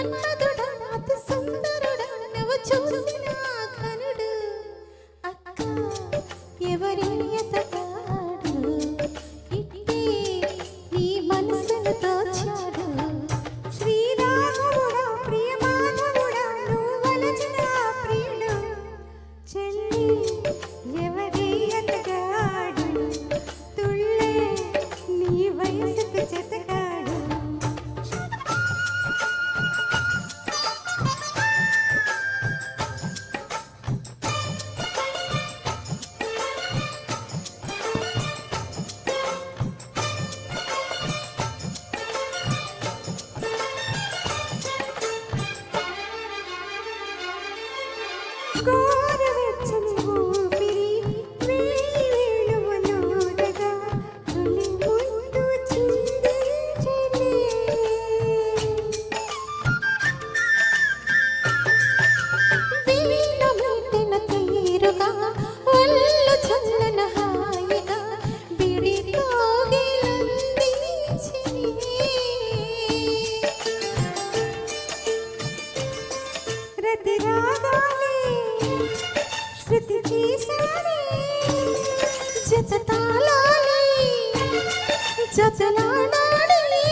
మన్మధుడా అతి సుందరుడా నువ్వు చూసిన ఘనుడు అక్క ఎవరి ఎతగాడు ఇట్టే నీ మనసును తోచాడు శ్రీరాఘవుడా ప్రియమాధవుడా నువ్వు వలచిన ప్రియుడు చెల్లి ఎవరి ఎతగాడు తుళ్ళే నీ వయసుకు జతగాడు గోరువెచ్చని ఊపిరి వేణువులోడగా తొలి ముద్దు చిందించెనే వీణ మీటిన తీరుగా ఒళ్ళు చల్లన హాయిగా బిడి కోగిలందించెనే రతి రాగాలే శృతి చేశానే జత తాళాలే జతలాడాలే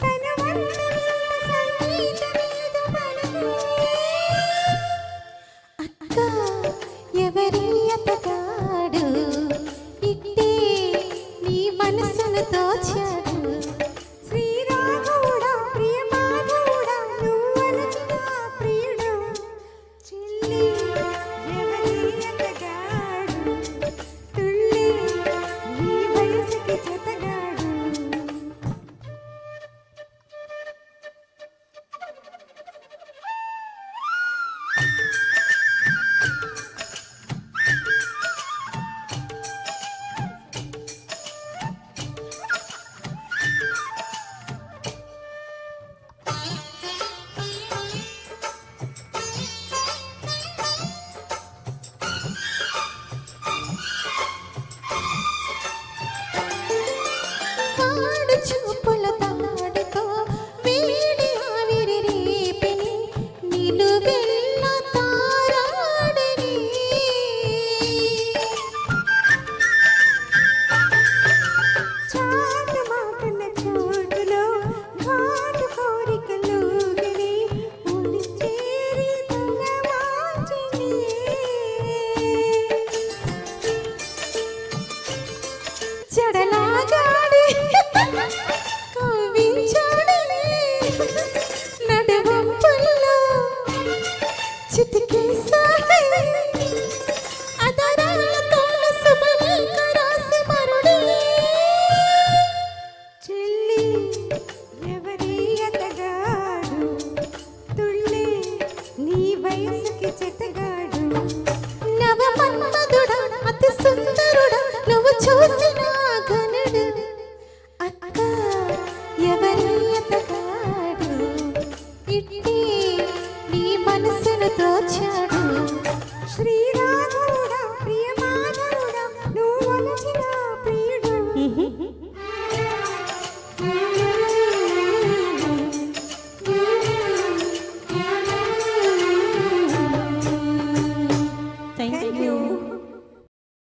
కనుమన్నల సంగీతమేద పలుకే అక్క ఎవరి అతగాడు ఇట్టే నీ మనసును తోచాడు శ్రీరాఘవుడా ప్రియమాధవుడా నువ్వు వలచిన ప్రియుడు చెల్లి ఎవరి ఎతగాడు తుళ్ళి నీ వయసుకి జతగాడు కాడు చూపుల తాడుతో వేడి ఆవిరి రేపిని నిలువెల్ల తారాడిని చాటు మాటల చోటులో ఘాటు కోరికలుగిని ఉని చేరి తలవాచిని జడలాగాడి కవ్వించాడు